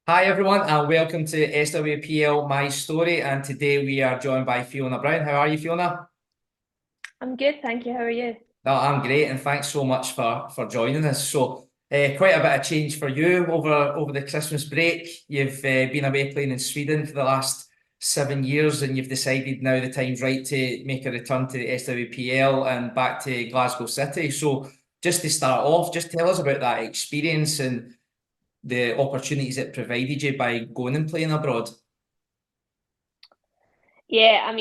Hi everyone and welcome to SWPL My Story, and today we are joined by Fiona Brown. How are you, Fiona? I'm good, thank you. How are you? No, I'm great and thanks so much for joining us. Quite a bit of change for you over the Christmas break. You've been away playing in Sweden for the last 7 years, and you've decided now the time's right to make a return to the SWPL and back to Glasgow City. So just to start off, just tell us about that experience and the opportunities it provided you by going and playing abroad. Yeah,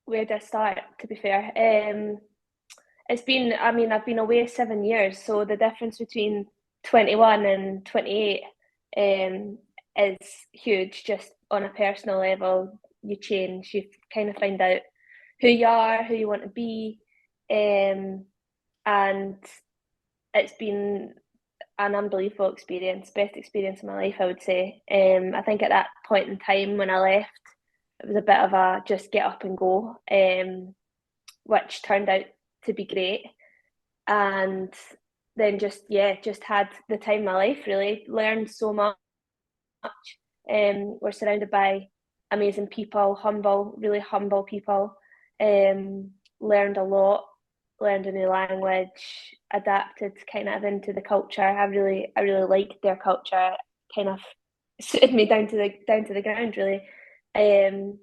where did I start, to be fair? I've been away 7 years, so the difference between 21 and 28 is huge, just on a personal level. You change, you kind of find out who you are, who you want to be, and it's been an unbelievable experience, best experience of my life, I would say. I think at that point in time when I left, it was a bit of a just get up and go, which turned out to be great. And then just had the time of my life, really. Learned so much. We're surrounded by amazing people, really humble people. Learned a lot, learned a new language, adapted kind of into the culture. I really liked their culture. Kind of suited me down to the ground, really. Um,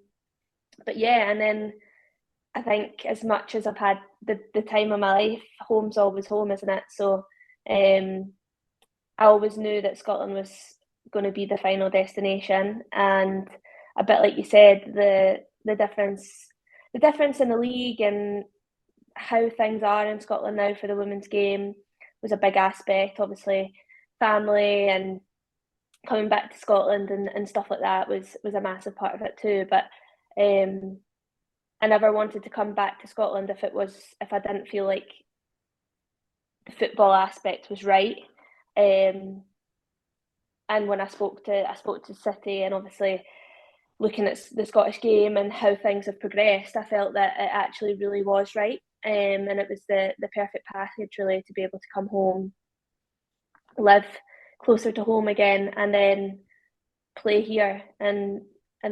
but yeah, and then I think as much as I've had the time of my life, home's always home, isn't it? So um, I always knew that Scotland was going to be the final destination, and a bit like you said, the difference in the league and how things are in Scotland now for the women's game was a big aspect. Obviously, family and coming back to Scotland and stuff like that was a massive part of it too. But um, I never wanted to come back to Scotland if I didn't feel like the football aspect was right. Um, and when I spoke to City, and obviously looking at the Scottish game and how things have progressed, I felt that it actually really was right. And it was the perfect package, really, to be able to come home, live closer to home again, and then play here and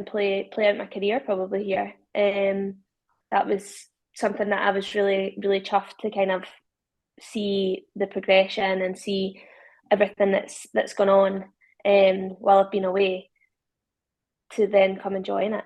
play out my career probably here. That was something that I was really chuffed to kind of see the progression and see everything that's gone on while I've been away to then come and join it.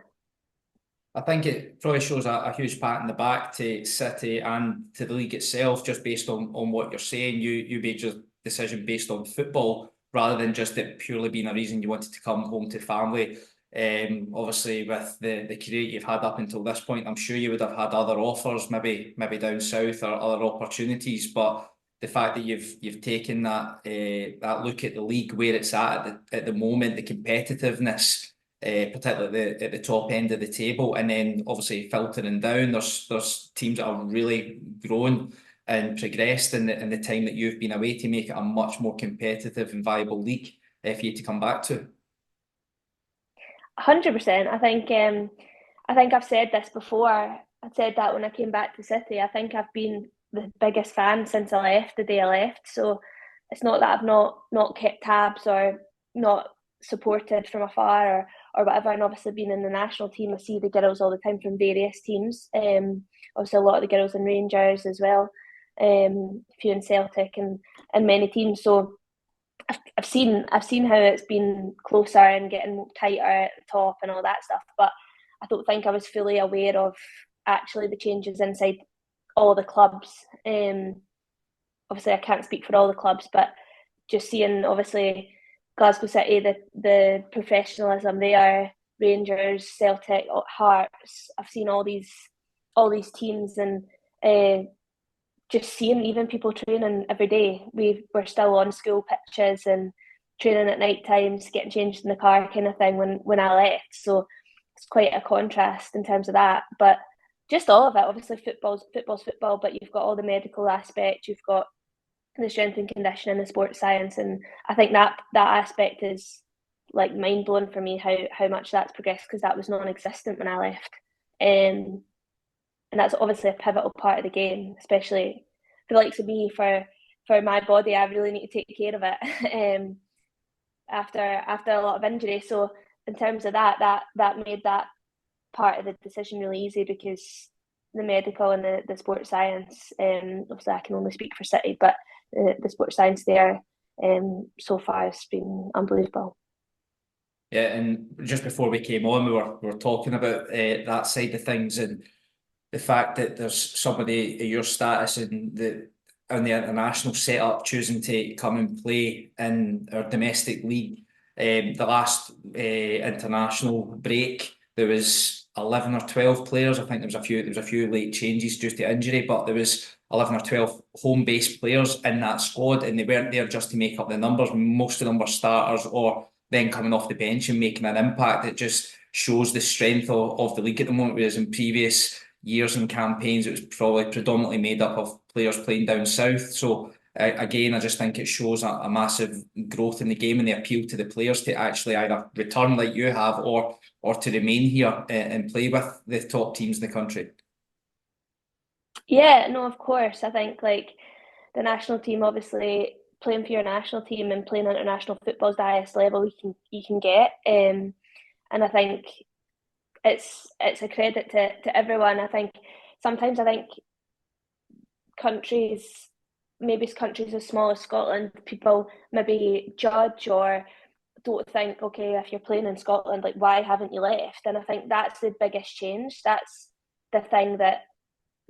I think it probably shows a huge pat in the back to City and to the league itself, just based on what you're saying. You made your decision based on football rather than just it purely being a reason you wanted to come home to family. Obviously, with the career you've had up until this point, I'm sure you would have had other offers, maybe down south or other opportunities. But the fact that you've taken that look at the league where it's at the moment, the competitiveness, particularly at the top end of the table, and then obviously filtering down. There's teams that have really grown and progressed in the time that you've been away to make it a much more competitive and viable league for you to come back to. 100%. I think I've said this before. I said that when I came back to City. I think I've been the biggest fan since I left, the day I left. So it's not that I've not kept tabs or not supported from afar or whatever. And obviously being in the national team, I see the girls all the time from various teams. Obviously a lot of the girls in Rangers as well, a few in Celtic and many teams. So I've seen how it's been closer and getting tighter at the top and all that stuff, but I don't think I was fully aware of actually the changes inside all the clubs. Obviously, I can't speak for all the clubs, but just seeing obviously Glasgow City, the professionalism there, Rangers, Celtic, Hearts. I've seen all these teams and uh, just seeing even people training every day. We're still on school pitches and training at night times, getting changed in the car kind of thing when I left. So it's quite a contrast in terms of that. But just all of it, obviously football's football, but you've got all the medical aspect, you've got the strength and conditioning, the sports science, and I think that aspect is like mind blowing for me how much that's progressed because that was non-existent when I left. Um, and that's obviously a pivotal part of the game, especially for the likes of me. For my body, I really need to take care of it. after a lot of injury. So in terms of that made that part of the decision really easy, because the medical and the sports science, obviously I can only speak for City, but the sports science there so far has been unbelievable. Yeah, and just before we came on, we were talking about that side of things, and the fact that there's somebody of your status in the international setup choosing to come and play in our domestic league. The last international break, there was 11 or 12 players. I think there was a few late changes due to injury, but there was 11 or 12 home-based players in that squad, and they weren't there just to make up the numbers. Most of them were starters or then coming off the bench and making an impact. It just shows the strength of the league at the moment, whereas in previous years and campaigns, it was probably predominantly made up of players playing down south. So again, I just think it shows a massive growth in the game and the appeal to the players to actually either return like you have, or to remain here and play with the top teams in the country. Yeah, no, of course. I think like the national team, obviously playing for your national team and playing international football is the highest level you can get. And I think it's a credit to everyone. I think sometimes countries, maybe countries as small as Scotland, people maybe judge or don't think, okay, if you're playing in Scotland, like why haven't you left? And I think that's the biggest change. That's the thing that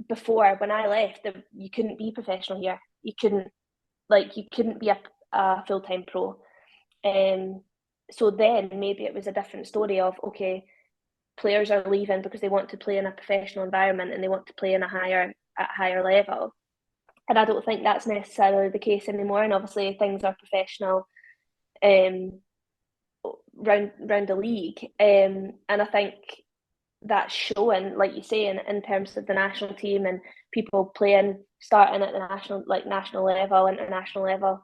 before, when I left, you couldn't be professional here. You couldn't be a full-time pro. So then maybe it was a different story of, okay, players are leaving because they want to play in a professional environment and they want to play in at higher level. And I don't think that's necessarily the case anymore. And obviously things are professional round the league. And I think that's showing, like you say, in terms of the national team and people playing, starting at the national level, international level,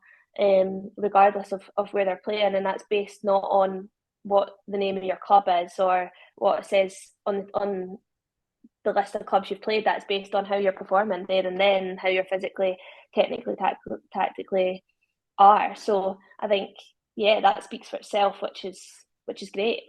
regardless of where they're playing. And that's based not on what the name of your club is or what it says on the list of clubs you've played. That's based on how you're performing there and then, how you're physically, technically, tactically are. So I think, yeah, that speaks for itself, which is great.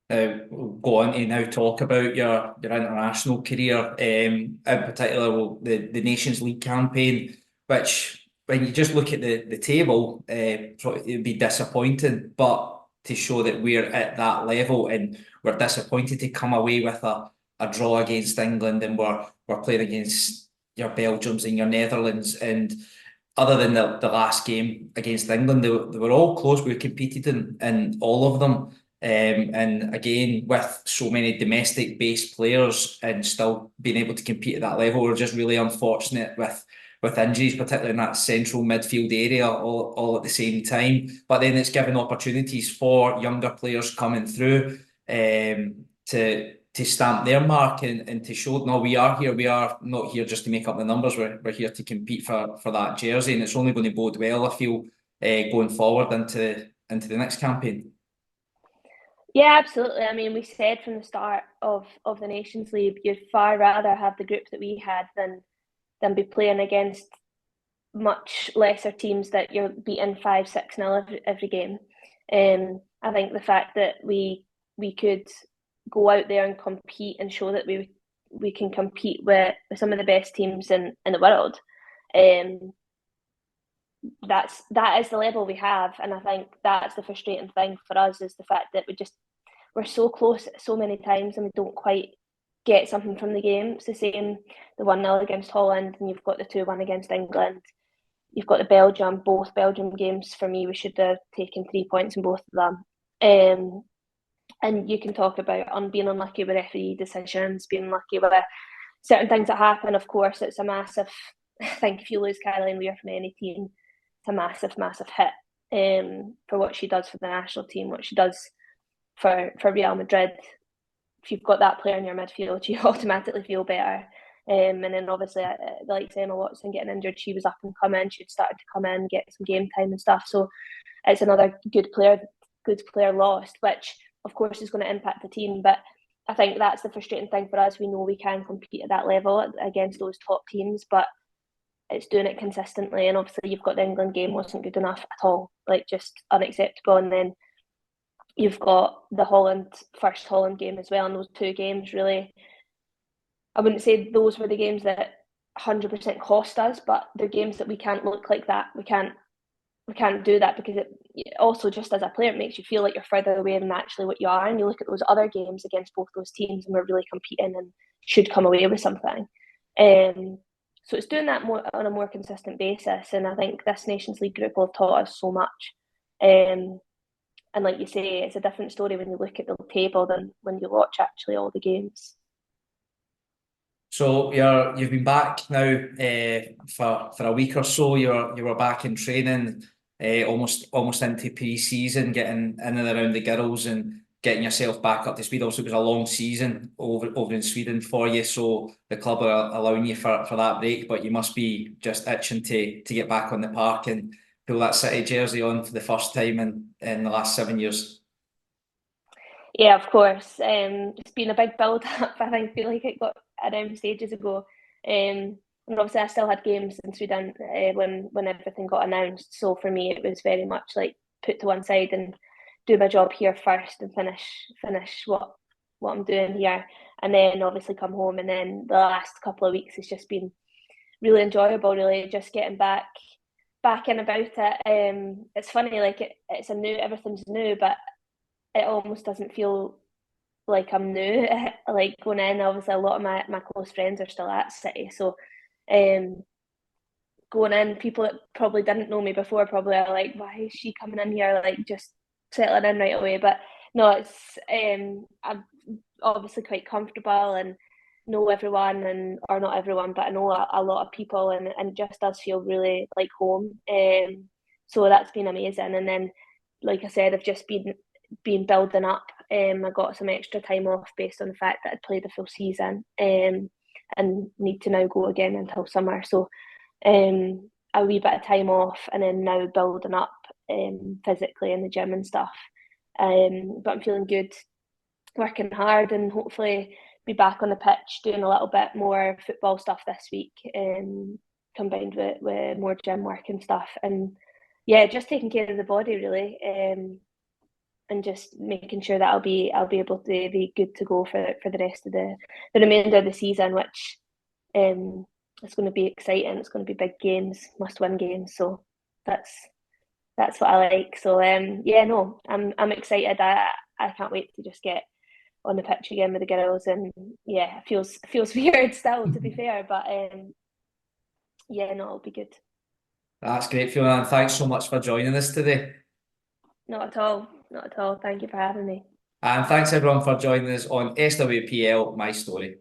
We'll go on to now talk about your international career, in particular the Nations League campaign, which when you just look at the table, it would be disappointing, but to show that we're at that level and we're disappointed to come away with a draw against England, and we're playing against your Belgiums and your Netherlands, and other than the last game against England, they were all close. We competed in all of them. And again, with so many domestic based players and still being able to compete at that level, we're just really unfortunate with injuries, particularly in that central midfield area, all at the same time. But then it's given opportunities for younger players coming through to stamp their mark and to show, no, we are here. We are not here just to make up the numbers. We're here to compete for that jersey, and it's only going to bode well, I feel, going forward into the next campaign. Yeah, absolutely. I mean, we said from the start of the Nations League, you'd far rather have the group that we had than be playing against much lesser teams that you're beating 5-6-0 every game. I think the fact that we could go out there and compete and show that we can compete with some of the best teams in the world. That is the level we have, and I think that's the frustrating thing for us, is the fact that we're so close so many times and we don't quite get something from the game. It's the same, the 1-0 against Holland, and you've got the 2-1 against England. You've got both Belgium games. For me, we should have taken 3 points in both of them. And you can talk about being unlucky with referee decisions, being unlucky with certain things that happen. Of course, it's a massive, I think if you lose Caroline Weir from any team, it's a massive, massive hit for what she does for the national team, what she does for Real Madrid. If you've got that player in your midfield, you automatically feel better. And then obviously, like Emma Watson getting injured, she was up and coming. She'd started to come in, get some game time and stuff. So it's another good player lost, which of course is going to impact the team. But I think that's the frustrating thing for us. We know we can compete at that level against those top teams, but it's doing it consistently. And obviously you've got the England game wasn't good enough at all, like just unacceptable. And then you've got the first Holland game as well. And those two games really, I wouldn't say those were the games that 100% cost us, but they're games that we can't look like that. We can't do that, because it also, just as a player, it makes you feel like you're further away than actually what you are. And you look at those other games against both those teams, and we're really competing and should come away with something. So it's doing that more on a more consistent basis, and I think this Nations League group will have taught us so much. And like you say, it's a different story when you look at the table than when you watch actually all the games. So you've been back now for a week or so. You were back in training, almost into pre-season, getting in and around the girls and getting yourself back up to speed. Also, it was a long season over in Sweden for you, so the club are allowing you for that break. But you must be just itching to get back on the park and pull that City jersey on for the first time in the last 7 years. Yeah, of course. It's been a big build up. I feel like it got announced ages ago. And obviously I still had games in Sweden when everything got announced. So for me, it was very much like put to one side and do my job here first and finish what I'm doing here, and then obviously come home. And then the last couple of weeks has just been really enjoyable. Really, just getting back in about it. It's funny, like it's everything's new, but it almost doesn't feel like I'm new. Like going in, obviously a lot of my close friends are still at City, so um, going in, people that probably didn't know me before probably are like, why is she coming in here, like just settling in right away. But no, it's I'm obviously quite comfortable and know everyone, and or not everyone, but I know a lot of people, and it just does feel really like home. So that's been amazing. And then, like I said, I've just been building up. I got some extra time off based on the fact that I'd played a full season, and need to now go again until summer. So a wee bit of time off, and then now building up physically in the gym and stuff. But I'm feeling good, working hard, and hopefully be back on the pitch doing a little bit more football stuff this week, combined with more gym work and stuff. And yeah, just taking care of the body really, and just making sure that I'll be able to be good to go for the rest of the remainder of the season, which it's going to be exciting. It's going to be big games, must win games. So that's what I like. So yeah, no, I'm excited. I can't wait to just get on the pitch again with the girls. And yeah, it feels weird still, to be fair, but yeah, no, it'll be good. That's great, Fiona, and thanks so much for joining us today. Not at all, not at all. Thank you for having me. And thanks everyone for joining us on SWPL My Story.